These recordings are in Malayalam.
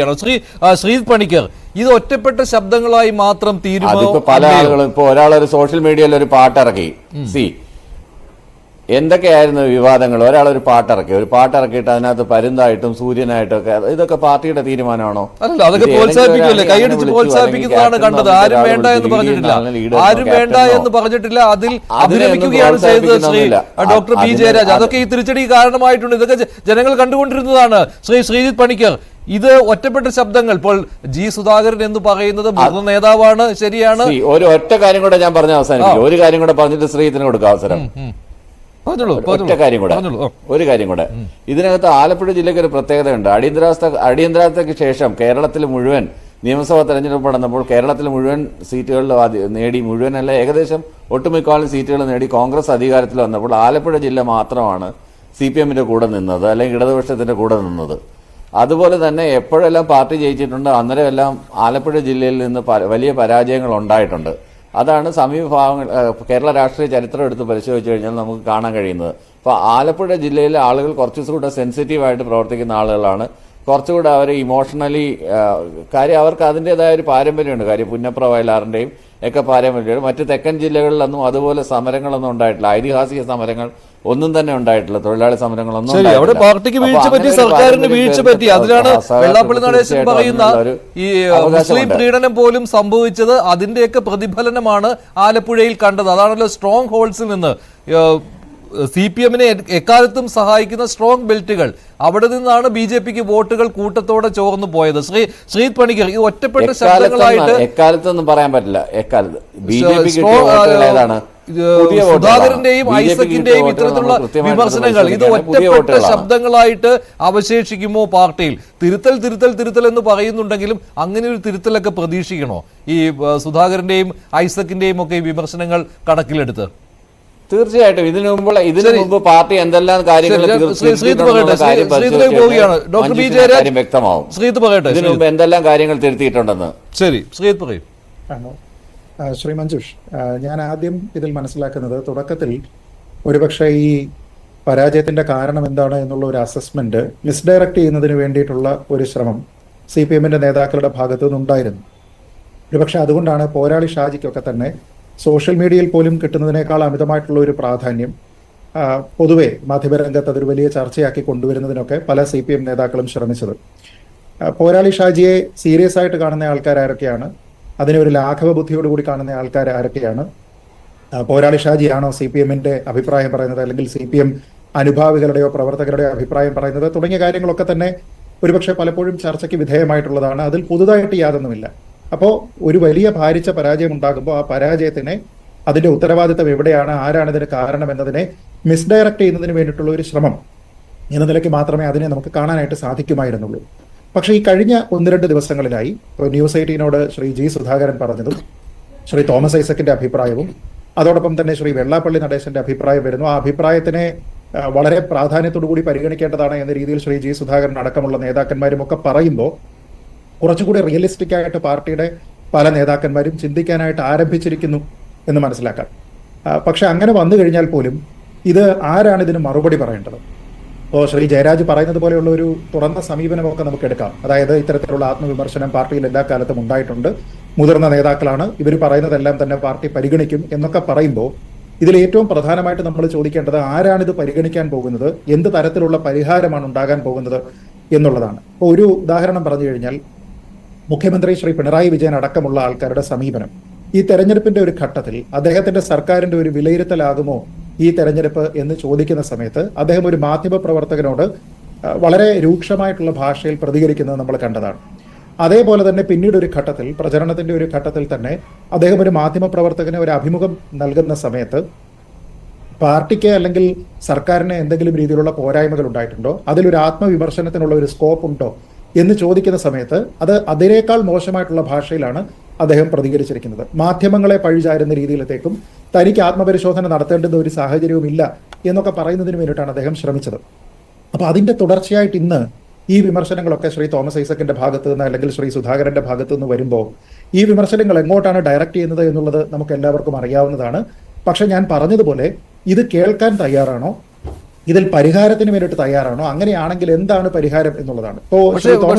ശ്രീജിത്ത് പണിക്കർ, ഇത് ഒറ്റപ്പെട്ട ശബ്ദങ്ങളായി മാത്രം തീരുമോ? അതിപ്പോ പല ആളുകളും ഇപ്പൊ ഒരാളൊരു സോഷ്യൽ മീഡിയയിൽ ഒരു പാട്ടിറക്കി. എന്തൊക്കെയായിരുന്നു വിവാദങ്ങൾ? ഒരാളൊരു പാട്ടിറക്കിയിട്ട് അതിനകത്ത് പരുന്തായിട്ടും സൂര്യനായിട്ടും ഒക്കെ, ഇതൊക്കെ പാർട്ടിയുടെ തീരുമാനമാണോ? അല്ല, അതൊക്കെ പ്രോത്സാഹിപ്പിക്കുമല്ലേ, കൈയടിച്ച് പ്രോത്സാഹിപ്പിക്കുന്നതാണ് കണ്ടത്. ആരും വേണ്ട എന്ന് പറഞ്ഞിട്ടില്ല, അതിൽ അഭിനമിക്കുകയാണ് ചെയ്തത് ശ്രീ ഡോക്ടർ പി ജയരാജ്. അതൊക്കെ ഈ തിരിച്ചടി കാരണമായിട്ടുണ്ട്. ഇതൊക്കെ ജനങ്ങൾ കണ്ടുകൊണ്ടിരുന്നതാണ്. ശ്രീജിത്ത് പണിക്കർ, ഇത് ഒറ്റപ്പെട്ട ശബ്ദങ്ങൾ. ഇപ്പോൾ ജി സുധാകരൻ എന്ന് പറയുന്നത് മുതിർന്ന നേതാവാണ്, ശരിയാണ്. ഒരു ഒറ്റ കാര്യം കൂടെ ഞാൻ പറഞ്ഞ അവസാനിപ്പിക്കും. ഒരു കാര്യം കൂടെ പറഞ്ഞിട്ട് ശ്രീജിത്തിന് കൊടുക്കാം അവസരം. ഒറ്റ കാര്യം കൂടെ, ഒരു കാര്യം കൂടെ. ഇതിനകത്ത് ആലപ്പുഴ ജില്ലയ്ക്ക് ഒരു പ്രത്യേകതയുണ്ട്. അടിയന്തരാവസ്ഥയ്ക്ക് ശേഷം കേരളത്തിൽ മുഴുവൻ നിയമസഭാ തെരഞ്ഞെടുപ്പ് നടന്നപ്പോൾ കേരളത്തിൽ മുഴുവൻ സീറ്റുകളിൽ നേടി, മുഴുവനല്ല ഏകദേശം ഒട്ടുമിക്കാലും സീറ്റുകൾ നേടി കോൺഗ്രസ് അധികാരത്തിൽ വന്നപ്പോൾ ആലപ്പുഴ ജില്ല മാത്രമാണ് CPM-ന്റെ കൂടെ നിന്നത്, അല്ലെങ്കിൽ ഇടതുപക്ഷത്തിന്റെ കൂടെ നിന്നത്. അതുപോലെ തന്നെ എപ്പോഴെല്ലാം പാർട്ടി ജയിച്ചിട്ടുണ്ട് അന്നേരമെല്ലാം ആലപ്പുഴ ജില്ലയിൽ നിന്ന് വലിയ പരാജയങ്ങൾ ഉണ്ടായിട്ടുണ്ട്. അതാണ് സമീപഭാഗങ്ങൾ കേരള രാഷ്ട്രീയ ചരിത്രം എടുത്ത് പരിശോധിച്ചു കഴിഞ്ഞാൽ നമുക്ക് കാണാൻ കഴിയുന്നത്. അപ്പോൾ ആലപ്പുഴ ജില്ലയിലെ ആളുകൾ കുറച്ചുകൂടെ സെൻസിറ്റീവായിട്ട് പ്രവർത്തിക്കുന്ന ആളുകളാണ്. കുറച്ചുകൂടെ അവർ ഇമോഷണലി കാര്യം അവർക്ക് അതിൻ്റെതായ ഒരു പാരമ്പര്യമുണ്ട്. കാര്യം പുന്നപ്ര വയലാറിൻ്റെയും ഒക്കെ പാരമ്പര്യമുണ്ട്. മറ്റ് തെക്കൻ ജില്ലകളിലൊന്നും അതുപോലെ സമരങ്ങളൊന്നും ഉണ്ടായിട്ടില്ല. ഐതിഹാസിക സമരങ്ങൾ ഒന്നും തന്നെ ഉണ്ടായിട്ടില്ല. തൊഴിലാളി സമരങ്ങളൊന്നും അവിടെ പാർട്ടിക്ക് വീഴ്ച പറ്റി, സർക്കാരിന് വീഴ്ച പറ്റി. അതിലാണ് വെള്ളാപ്പള്ളി നടേശൻ പറയുന്ന ഈ മുസ്ലിം പ്രീണനം പോലും സംഭവിച്ചത്. അതിന്റെയൊക്കെ പ്രതിഫലനമാണ് ആലപ്പുഴയിൽ കണ്ടത്. അതാണല്ലോ സ്ട്രോങ് ഹോൾഡ്സിൽ നിന്ന് CPM-നെ എക്കാലത്തും സഹായിക്കുന്ന സ്ട്രോങ് ബെൽറ്റുകൾ, അവിടെ നിന്നാണ് BJP-ക്ക് വോട്ടുകൾ കൂട്ടത്തോടെ ചോർന്നു പോയത്. ശ്രീജിത്ത് പണിക്കർ, ഈ ഒറ്റപ്പെട്ട ശബ്ദങ്ങളായിട്ട് എക്കാലത്തൊന്നും പറയാൻ പറ്റില്ല. എക്കാലത്ത് സുധാകരന്റെയും ഐസക്കിന്റെയും ഇത്തരത്തിലുള്ള വിമർശനങ്ങൾ ഇത് ഒറ്റപ്പെട്ട ശബ്ദങ്ങളായിട്ട് അവശേഷിക്കുമോ പാർട്ടിയിൽ? തിരുത്തൽ എന്ന് പറയുന്നുണ്ടെങ്കിലും അങ്ങനെ ഒരു തിരുത്തലൊക്കെ പ്രതീക്ഷിക്കണോ ഈ സുധാകരന്റെയും ഐസക്കിന്റെയും ഒക്കെ വിമർശനങ്ങൾ കണക്കിലെടുത്ത്? തീർച്ചയായിട്ടും ഇതിനു മുമ്പ് പാർട്ടി എന്തെല്ലാം കാര്യങ്ങൾ വ്യക്തമാവും. ഇതിനു മുമ്പ് എന്തെല്ലാം കാര്യങ്ങൾ തിരുത്തിയിട്ടുണ്ടെന്ന്. ശരി, ശ്രീജിത്ത് പറയൂ. ശ്രീ മഞ്ജുഷ്, ഞാൻ ആദ്യം ഇതിൽ മനസ്സിലാക്കുന്നത്, തുടക്കത്തിൽ ഒരുപക്ഷെ ഈ പരാജയത്തിന്റെ കാരണം എന്താണ് എന്നുള്ള ഒരു അസസ്മെന്റ് മിസ്ഡയറക്ട് ചെയ്യുന്നതിന് വേണ്ടിയിട്ടുള്ള ഒരു ശ്രമം CPM-ന്റെ നേതാക്കളുടെ ഭാഗത്തു നിന്നുണ്ടായിരുന്നു. ഒരുപക്ഷെ അതുകൊണ്ടാണ് പോരാളി ഷാജിക്കൊക്കെ തന്നെ സോഷ്യൽ മീഡിയയിൽ പോലും കിട്ടുന്നതിനേക്കാൾ അമിതമായിട്ടുള്ള ഒരു പ്രാധാന്യം പൊതുവെ മാധ്യമരംഗത്ത് അതൊരു വലിയ ചർച്ചയാക്കി കൊണ്ടുവരുന്നതിനൊക്കെ പല CPM നേതാക്കളും ശ്രമിച്ചത്. പോരാളി ഷാജിയെ സീരിയസ് ആയിട്ട് കാണുന്ന ആൾക്കാരൊക്കെയാണ്, അതിനെ ഒരു ലാഘവ ബുദ്ധിയോടുകൂടി കാണുന്ന ആൾക്കാർ ആരൊക്കെയാണ്? പോരാളി ഷാജിയാണോ CPM-ന്റെ അഭിപ്രായം പറയുന്നത്, അല്ലെങ്കിൽ CPM അനുഭാവികളുടെയോ പ്രവർത്തകരുടെയോ അഭിപ്രായം പറയുന്നത്, തുടങ്ങിയ കാര്യങ്ങളൊക്കെ തന്നെ ഒരുപക്ഷെ പലപ്പോഴും ചർച്ചയ്ക്ക് വിധേയമായിട്ടുള്ളതാണ്. അതിൽ പുതുതായിട്ട് യാതൊന്നുമില്ല. അപ്പോൾ ഒരു വലിയ ഭാരിച്ച പരാജയം ഉണ്ടാകുമ്പോൾ ആ പരാജയത്തിനെ, അതിന്റെ ഉത്തരവാദിത്തം എവിടെയാണ്, ആരാണ് ഇതിന് കാരണം എന്നതിനെ മിസ്ഡയറക്ട് ചെയ്യുന്നതിന് വേണ്ടിയിട്ടുള്ള ഒരു ശ്രമം എന്ന നിലയ്ക്ക് മാത്രമേ അതിനെ നമുക്ക് കാണാനായിട്ട് സാധിക്കുമായിരുന്നുള്ളൂ. പക്ഷേ ഈ കഴിഞ്ഞ 1-2 ദിവസങ്ങളിലായി ന്യൂസ് 18-നോട് ശ്രീ ജി സുധാകരൻ പറഞ്ഞതും ശ്രീ തോമസ് ഐസക്കിന്റെ അഭിപ്രായവും അതോടൊപ്പം തന്നെ ശ്രീ വെള്ളാപ്പള്ളി നടേശന്റെ അഭിപ്രായം വരുന്നു. ആ അഭിപ്രായത്തിനെ വളരെ പ്രാധാന്യത്തോടുകൂടി പരിഗണിക്കേണ്ടതാണ് എന്ന രീതിയിൽ ശ്രീ ജി സുധാകരൻ അടക്കമുള്ള നേതാക്കന്മാരും ഒക്കെ പറയുമ്പോൾ കുറച്ചുകൂടി റിയലിസ്റ്റിക് ആയിട്ട് പാർട്ടിയുടെ പല നേതാക്കന്മാരും ചിന്തിക്കാനായിട്ട് ആരംഭിച്ചിരിക്കുന്നു എന്ന് മനസ്സിലാക്കാം. പക്ഷെ അങ്ങനെ വന്നു കഴിഞ്ഞാൽ പോലും ഇത് ആരാണ് ഇതിന് മറുപടി പറയേണ്ടത്? ഇപ്പോൾ ശ്രീ ജയരാജ് പറയുന്നത് പോലെയുള്ള ഒരു തുറന്ന സമീപനമൊക്കെ നമുക്ക് എടുക്കാം. അതായത് ഇത്തരത്തിലുള്ള ആത്മവിമർശനം പാർട്ടിയിൽ എല്ലാ കാലത്തും ഉണ്ടായിട്ടുണ്ട്, മുതിർന്ന നേതാക്കളാണ്, ഇവർ പറയുന്നതെല്ലാം തന്നെ പാർട്ടി പരിഗണിക്കും എന്നൊക്കെ പറയുമ്പോൾ ഇതിൽ ഏറ്റവും പ്രധാനമായിട്ട് നമ്മൾ ചോദിക്കേണ്ടത് ആരാണിത് പരിഗണിക്കാൻ പോകുന്നത്, എന്ത് തരത്തിലുള്ള പരിഹാരമാണ് ഉണ്ടാകാൻ പോകുന്നത് എന്നുള്ളതാണ്. ഇപ്പോൾ ഒരു ഉദാഹരണം പറഞ്ഞു കഴിഞ്ഞാൽ, മുഖ്യമന്ത്രി ശ്രീ പിണറായി വിജയൻ അടക്കമുള്ള ആൾക്കാരുടെ സമീപനം ഈ തെരഞ്ഞെടുപ്പിന്റെ ഒരു ഘട്ടത്തിൽ അദ്ദേഹത്തിന്റെ സർക്കാരിന്റെ ഒരു വിലയിരുത്തലാകുമോ ഈ തെരഞ്ഞെടുപ്പ് എന്ന് ചോദിക്കുന്ന സമയത്ത് അദ്ദേഹം ഒരു മാധ്യമ പ്രവർത്തകനോട് വളരെ രൂക്ഷമായിട്ടുള്ള ഭാഷയിൽ പ്രതികരിക്കുന്നത് നമ്മൾ കണ്ടതാണ്. അതേപോലെ തന്നെ പിന്നീട് ഒരു ഘട്ടത്തിൽ, പ്രചരണത്തിന്റെ ഒരു ഘട്ടത്തിൽ തന്നെ അദ്ദേഹം ഒരു മാധ്യമ പ്രവർത്തകന് ഒരു അഭിമുഖം നൽകുന്ന സമയത്ത് പാർട്ടിക്ക് അല്ലെങ്കിൽ സർക്കാരിന് എന്തെങ്കിലും രീതിയിലുള്ള പോരായ്മകൾ ഉണ്ടായിട്ടുണ്ടോ, അതിലൊരു ആത്മവിമർശനത്തിനുള്ള ഒരു സ്കോപ്പ് ഉണ്ടോ എന്ന് ചോദിക്കുന്ന സമയത്ത് അതിനേക്കാൾ മോശമായിട്ടുള്ള ഭാഷയിലാണ് അദ്ദേഹം പ്രതികരിച്ചിരിക്കുന്നത്. മാധ്യമങ്ങളെ പഴിചാരുന്ന രീതിയിലത്തേക്കും തനിക്ക് ആത്മപരിശോധന നടത്തേണ്ടുന്ന ഒരു സാഹചര്യവും ഇല്ല എന്നൊക്കെ പറയുന്നതിന് വേണ്ടിയിട്ടാണ് അദ്ദേഹം ശ്രമിച്ചത്. അപ്പൊ അതിന്റെ തുടർച്ചയായിട്ട് ഇന്ന് ഈ വിമർശനങ്ങളൊക്കെ ശ്രീ തോമസ് ഐസക്കിന്റെ ഭാഗത്ത് നിന്ന് അല്ലെങ്കിൽ ശ്രീ സുധാകരന്റെ ഭാഗത്തു നിന്ന് വരുമ്പോൾ ഈ വിമർശനങ്ങൾ എങ്ങോട്ടാണ് ഡയറക്റ്റ് ചെയ്യുന്നത് എന്നുള്ളത് നമുക്ക് എല്ലാവർക്കും അറിയാവുന്നതാണ്. പക്ഷെ ഞാൻ പറഞ്ഞതുപോലെ ഇത് കേൾക്കാൻ തയ്യാറാണോ, ഇതിൽ പരിഹാരത്തിന് വേണ്ടിയിട്ട് തയ്യാറാണോ? അങ്ങനെയാണെങ്കിൽ എന്താണ് പരിഹാരം എന്നുള്ളതാണ്. പക്ഷേ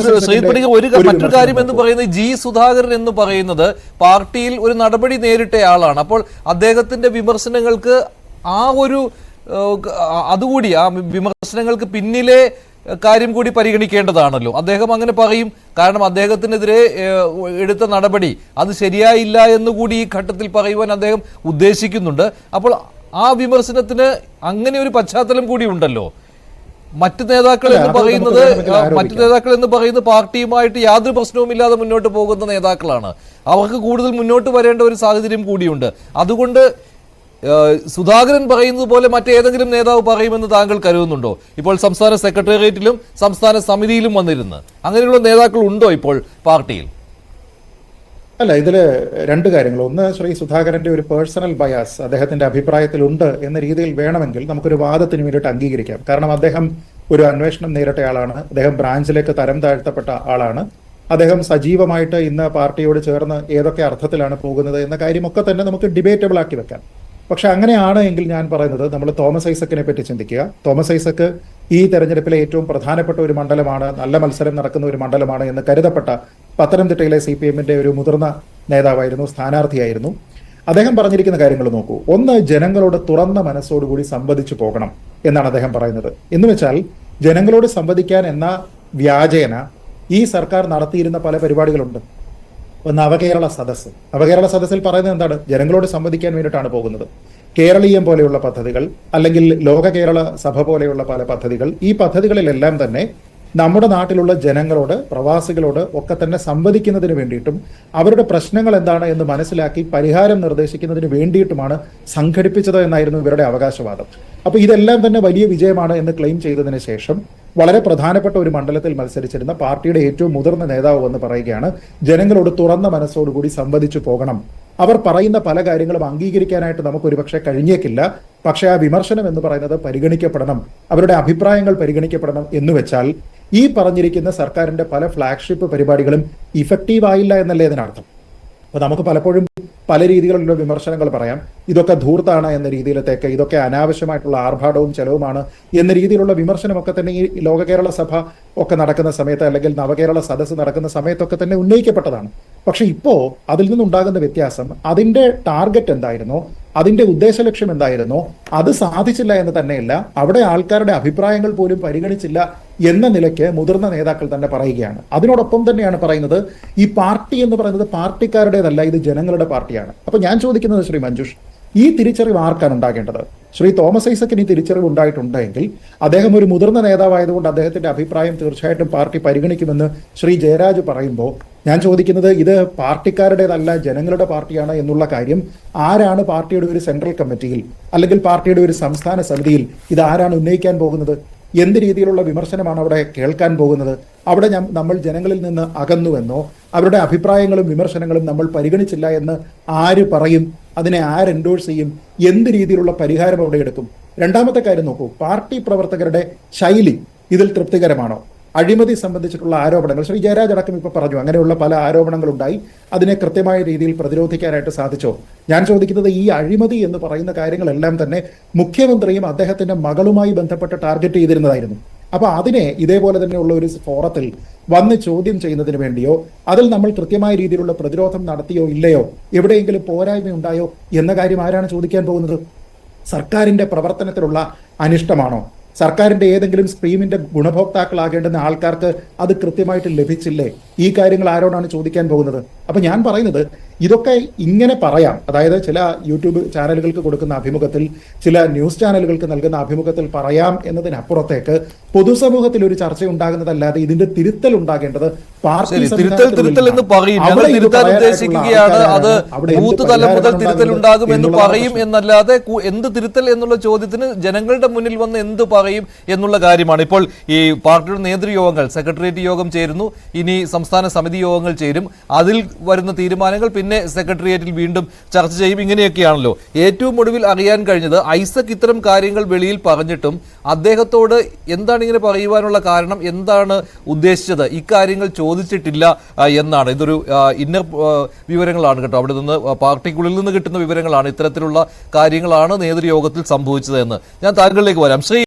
ശ്രീ പണിക്കർ മറ്റൊരു കാര്യം എന്ന് പറയുന്നത് ജി സുധാകരൻ എന്ന് പറയുന്നത് പാർട്ടിയിൽ ഒരു നടപടി നേരിട്ടയാളാണ്. അപ്പോൾ അദ്ദേഹത്തിന്റെ വിമർശനങ്ങൾക്ക് അതുകൂടി ആ വിമർശനങ്ങൾക്ക് പിന്നിലെ കാര്യം കൂടി പരിഗണിക്കേണ്ടതാണല്ലോ. അദ്ദേഹം അങ്ങനെ പറയും, കാരണം അദ്ദേഹത്തിനെതിരെ എടുത്ത നടപടി അത് ശരിയായില്ല എന്നുകൂടി ഈ ഘട്ടത്തിൽ പറയുവാൻ അദ്ദേഹം ഉദ്ദേശിക്കുന്നുണ്ട്. അപ്പോൾ ആ വിമർശനത്തിന് അങ്ങനെ ഒരു പശ്ചാത്തലം കൂടി ഉണ്ടല്ലോ. മറ്റു നേതാക്കൾ എന്ന് പറയുന്നത് പാർട്ടിയുമായിട്ട് യാതൊരു പ്രശ്നവുമില്ലാതെ മുന്നോട്ട് പോകുന്ന നേതാക്കളാണ്. അവർക്ക് കൂടുതൽ മുന്നോട്ട് വരേണ്ട ഒരു സാഹചര്യം കൂടിയുണ്ട്. അതുകൊണ്ട് സുധാകരൻ പറയുന്നത് പോലെ മറ്റേതെങ്കിലും നേതാവ് പറയുമെന്ന് താങ്കൾ കരുതുന്നുണ്ടോ? ഇപ്പോൾ സംസ്ഥാന സെക്രട്ടേറിയറ്റിലും സംസ്ഥാന സമിതിയിലും വന്നിരുന്ന് അങ്ങനെയുള്ള നേതാക്കൾ ഉണ്ടോ ഇപ്പോൾ പാർട്ടിയിൽ? അല്ല, ഇതില് രണ്ട് കാര്യങ്ങൾ. ഒന്ന്, ശ്രീ സുധാകരന്റെ ഒരു പേഴ്സണൽ ബയാസ് അദ്ദേഹത്തിന്റെ അഭിപ്രായത്തിലുണ്ട് എന്ന രീതിയിൽ വേണമെങ്കിൽ നമുക്കൊരു വാദത്തിന് വേണ്ടിയിട്ട് അംഗീകരിക്കാം. കാരണം അദ്ദേഹം ഒരു അന്വേഷണം നേരിട്ടയാളാണ്, അദ്ദേഹം ബ്രാഞ്ചിലേക്ക് തരം താഴ്ത്തപ്പെട്ട ആളാണ്, അദ്ദേഹം സജീവമായിട്ട് ഇന്ന് പാർട്ടിയോട് ചേർന്ന് ഏതൊക്കെ അർത്ഥത്തിലാണ് പോകുന്നത് എന്ന കാര്യമൊക്കെ തന്നെ നമുക്ക് ഡിബേറ്റബിൾ ആക്കി വെക്കാം. പക്ഷെ അങ്ങനെയാണ് എങ്കിൽ ഞാൻ പറയുന്നത് നമ്മൾ തോമസ് ഐസക്കിനെ പറ്റി ചിന്തിക്കുക. തോമസ് ഐസക്ക് ഈ തെരഞ്ഞെടുപ്പിലെ ഏറ്റവും പ്രധാനപ്പെട്ട ഒരു മണ്ഡലമാണ്, നല്ല മത്സരം നടക്കുന്ന ഒരു മണ്ഡലമാണ് എന്ന് കരുതപ്പെട്ട പത്തനംതിട്ടയിലെ CPM-ന്റെ ഒരു മുതിർന്ന നേതാവായിരുന്നു, സ്ഥാനാർത്ഥിയായിരുന്നു. അദ്ദേഹം പറഞ്ഞിരിക്കുന്ന കാര്യങ്ങൾ നോക്കൂ. ഒന്ന്, ജനങ്ങളോട് തുറന്ന മനസ്സോടുകൂടി സംവദിച്ചു പോകണം എന്നാണ് അദ്ദേഹം പറയുന്നത്. എന്ന് വെച്ചാൽ ജനങ്ങളോട് സംവദിക്കാൻ എന്ന വ്യാജേന ഈ സർക്കാർ നടത്തിയിരുന്ന പല പരിപാടികളുണ്ട്. നവകേരള സദസ്സ്, നവകേരള സദസ്സിൽ പറയുന്നത് എന്താണ്? ജനങ്ങളോട് സംവദിക്കാൻ വേണ്ടിയിട്ടാണ് പോകുന്നത്. കേരളീയം പോലെയുള്ള പദ്ധതികൾ, അല്ലെങ്കിൽ ലോക കേരള സഭ പോലെയുള്ള പല പദ്ധതികൾ, ഈ പദ്ധതികളിലെല്ലാം തന്നെ നമ്മുടെ നാട്ടിലുള്ള ജനങ്ങളോട്, പ്രവാസികളോട് ഒക്കെ തന്നെ സംവദിക്കുന്നതിന് വേണ്ടിയിട്ടും അവരുടെ പ്രശ്നങ്ങൾ എന്താണ് എന്ന് മനസ്സിലാക്കി പരിഹാരം നിർദ്ദേശിക്കുന്നതിന് വേണ്ടിയിട്ടുമാണ് സംഘടിപ്പിച്ചത് എന്നായിരുന്നു ഇവരുടെ അവകാശവാദം. അപ്പൊ ഇതെല്ലാം തന്നെ വലിയ വിജയമാണ് എന്ന് ക്ലെയിം ചെയ്തതിന് ശേഷം വളരെ പ്രധാനപ്പെട്ട ഒരു മണ്ഡലത്തിൽ മത്സരിച്ചിരുന്ന പാർട്ടിയുടെ ഏറ്റവും മുതിർന്ന നേതാവ് എന്ന് പറയുകയാണ്, ജനങ്ങളോട് തുറന്ന മനസ്സോടുകൂടി സംവദിച്ചു പോകണം. അവർ പറയുന്ന പല കാര്യങ്ങളും അംഗീകരിക്കാനായിട്ട് നമുക്ക് ഒരുപക്ഷെ കഴിഞ്ഞേക്കില്ല, പക്ഷെ ആ വിമർശനം എന്ന് പറയുന്നത് പരിഗണിക്കപ്പെടണം, അവരുടെ അഭിപ്രായങ്ങൾ പരിഗണിക്കപ്പെടണം എന്ന് വെച്ചാൽ ഈ പറഞ്ഞിരിക്കുന്ന സർക്കാരിന്റെ പല ഫ്ലാഗ്ഷിപ്പ് പരിപാടികളും ഇഫക്റ്റീവ് ആയില്ല എന്നല്ലേ ഇതിനർത്ഥം. അപ്പൊ നമുക്ക് പലപ്പോഴും പല രീതിയിലുള്ള വിമർശനങ്ങൾ പറയാം. ഇതൊക്കെ ധൂർത്താണ് എന്ന രീതിയിലത്തേക്ക്, ഇതൊക്കെ അനാവശ്യമായിട്ടുള്ള ആർഭാടവും ചെലവുമാണ് എന്ന രീതിയിലുള്ള വിമർശനമൊക്കെ തന്നെ ഈ ലോക കേരള സഭ ഒക്കെ നടക്കുന്ന സമയത്ത്, അല്ലെങ്കിൽ നവകേരള സദസ്സ് നടക്കുന്ന സമയത്തൊക്കെ തന്നെ ഉന്നയിക്കപ്പെട്ടതാണ്. പക്ഷെ ഇപ്പോ അതിൽ നിന്നുണ്ടാകുന്ന വ്യത്യാസം, അതിന്റെ ടാർഗറ്റ് എന്തായിരുന്നോ, അതിന്റെ ഉദ്ദേശ ലക്ഷ്യം എന്തായിരുന്നോ അത് സാധിച്ചില്ല എന്ന് തന്നെയല്ല, അവിടെ ആൾക്കാരുടെ അഭിപ്രായങ്ങൾ പോലും പരിഗണിച്ചില്ല എന്ന നിലയ്ക്ക് മുതിർന്ന നേതാക്കൾ തന്നെ പറയുകയാണ്. അതിനോടൊപ്പം തന്നെയാണ് പറയുന്നത്, ഈ പാർട്ടി എന്ന് പറയുന്നത് പാർട്ടിക്കാരുടേതല്ല, ഇത് ജനങ്ങളുടെ പാർട്ടിയാണ്. അപ്പൊ ഞാൻ ചോദിക്കുന്നത് ശ്രീ മഞ്ജുഷ്, ഈ തിരിച്ചറിവ് ആർക്കാണ് ഉണ്ടാകേണ്ടത്? ശ്രീ തോമസ് ഐസക്കിന് ഈ തിരിച്ചറിവ് ഉണ്ടായിട്ടുണ്ടെങ്കിൽ അദ്ദേഹം ഒരു മുതിർന്ന നേതാവായതുകൊണ്ട് അദ്ദേഹത്തിന്റെ അഭിപ്രായം തീർച്ചയായിട്ടും പാർട്ടി പരിഗണിക്കുമെന്ന് ശ്രീ ജയരാജ് പറയുമ്പോൾ ഞാൻ ചോദിക്കുന്നത്, ഇത് പാർട്ടിക്കാരുടേതല്ല ജനങ്ങളുടെ പാർട്ടിയാണ് എന്നുള്ള കാര്യം ആരാണ് പാർട്ടിയുടെ ഒരു സെൻട്രൽ കമ്മിറ്റിയിൽ, അല്ലെങ്കിൽ പാർട്ടിയുടെ ഒരു സംസ്ഥാന സമിതിയിൽ ഇത് ആരാണ് ഉന്നയിക്കാൻ പോകുന്നത്? എന്ത് രീതിയിലുള്ള വിമർശനമാണ് അവിടെ കേൾക്കാൻ പോകുന്നത്? അവിടെ നമ്മൾ ജനങ്ങളിൽ നിന്ന് അകന്നുവെന്നോ, അവരുടെ അഭിപ്രായങ്ങളും വിമർശനങ്ങളും നമ്മൾ പരിഗണിച്ചില്ല എന്ന് ആര് പറയും? അതിനെ ആര് എൻഡോഴ്സ് ചെയ്യും? എന്ത് രീതിയിലുള്ള പരിഹാരം അവിടെ എടുക്കും? രണ്ടാമത്തെ കാര്യം നോക്കൂ, പാർട്ടി പ്രവർത്തകരുടെ ശൈലി ഇതിൽ തൃപ്തികരമാണോ? അഴിമതി സംബന്ധിച്ചിട്ടുള്ള ആരോപണങ്ങൾ ശ്രീ ജയരാജ് അടക്കം ഇപ്പൊ പറഞ്ഞു, അങ്ങനെയുള്ള പല ആരോപണങ്ങളുണ്ടായി, അതിനെ കൃത്യമായ രീതിയിൽ പ്രതിരോധിക്കാനായിട്ട് സാധിച്ചോ? ഞാൻ ചോദിക്കുന്നത്, ഈ അഴിമതി എന്ന് പറയുന്ന കാര്യങ്ങളെല്ലാം തന്നെ മുഖ്യമന്ത്രിയും അദ്ദേഹത്തിന്റെ മകളുമായി ബന്ധപ്പെട്ട് ടാർഗറ്റ് ചെയ്തിരുന്നതായിരുന്നു. അപ്പൊ അതിനെ ഇതേപോലെ തന്നെയുള്ള ഒരു ഫോറത്തിൽ വന്ന് ചോദ്യം ചെയ്യുന്നതിന് വേണ്ടിയോ, അതിൽ നമ്മൾ കൃത്യമായ രീതിയിലുള്ള പ്രതിരോധം നടത്തിയോ ഇല്ലയോ, എവിടെയെങ്കിലും പോരായ്മയുണ്ടായോ എന്ന കാര്യം ആരാണ് ചോദിക്കാൻ പോകുന്നത്? സർക്കാരിന്റെ പ്രവർത്തനത്തിലുള്ള അനിഷ്ടമാണോ? സർക്കാരിന്റെ ഏതെങ്കിലും സ്കീമിന്റെ ഗുണഭോക്താക്കളാകേണ്ടുന്ന ആൾക്കാർക്ക് അത് കൃത്യമായിട്ട് ലഭിച്ചില്ലേ? ഈ കാര്യങ്ങൾ ആരോടാണ് ചോദിക്കാൻ പോകുന്നത്? അപ്പൊ ഞാൻ പറയുന്നത്, ഇതൊക്കെ ഇങ്ങനെ പറയാം, അതായത് ചില യൂട്യൂബ് ചാനലുകൾക്ക് കൊടുക്കുന്ന അഭിമുഖത്തിൽ, ചില ന്യൂസ് ചാനലുകൾക്ക് നൽകുന്ന അഭിമുഖത്തിൽ പറയാം എന്നതിനപ്പുറത്തേക്ക് പൊതുസമൂഹത്തിൽ ഒരു ചർച്ച ഉണ്ടാകുന്നതല്ലാതെ ഇതിന്റെ തിരുത്തൽ ഉണ്ടാകേണ്ടത് പാർട്ടി എന്ന് പറയും. ഞങ്ങൾ തിരുത്താൻ ഉദ്ദേശിക്കുകയാണ്, അത് ബൂത്ത് തലം മുതൽ തിരുത്തൽ ഉണ്ടാകും എന്ന് പറയും എന്നല്ലാതെ എന്ത് തിരുത്തൽ എന്നുള്ള ചോദ്യത്തിന് ജനങ്ങളുടെ മുന്നിൽ വന്ന് എന്ത് പറയും എന്നുള്ള കാര്യമാണ്. ഇപ്പോൾ ഈ പാർട്ടിയുടെ നേതൃയോഗങ്ങൾ, സെക്രട്ടേറിയറ്റ് യോഗം ചേരുന്നു, ഇനി സംസ്ഥാന സമിതി യോഗങ്ങൾ ചേരും, അതിൽ വരുന്ന തീരുമാനങ്ങൾ പിന്നെ സെക്രട്ടേറിയറ്റിൽ വീണ്ടും ചർച്ച ചെയ്യും. ഇങ്ങനെയൊക്കെയാണല്ലോ. ഏറ്റവും ഒടുവിൽ അറിയാൻ കഴിഞ്ഞത്, ഐസക് ഇത്തരം കാര്യങ്ങൾ വെളിയിൽ പറഞ്ഞിട്ടും അദ്ദേഹത്തോട് എന്താണ് ഇങ്ങനെ പറയുവാനുള്ള കാരണം, എന്താണ് ഉദ്ദേശിച്ചത്, ഇക്കാര്യങ്ങൾ ചോദിച്ചിട്ടില്ല എന്നാണ്. ഇതൊരു ഇന്നർ വിവരങ്ങളാണ് കേട്ടോ, അവിടെ നിന്ന് പാർട്ടിക്കുള്ളിൽ നിന്ന് കിട്ടുന്ന വിവരങ്ങളാണ്. ഇത്തരത്തിലുള്ള കാര്യങ്ങളാണ് നേതൃയോഗത്തിൽ സംഭവിച്ചത് എന്ന്. ഞാൻ താങ്കളിലേക്ക് വരാം. ശ്രീ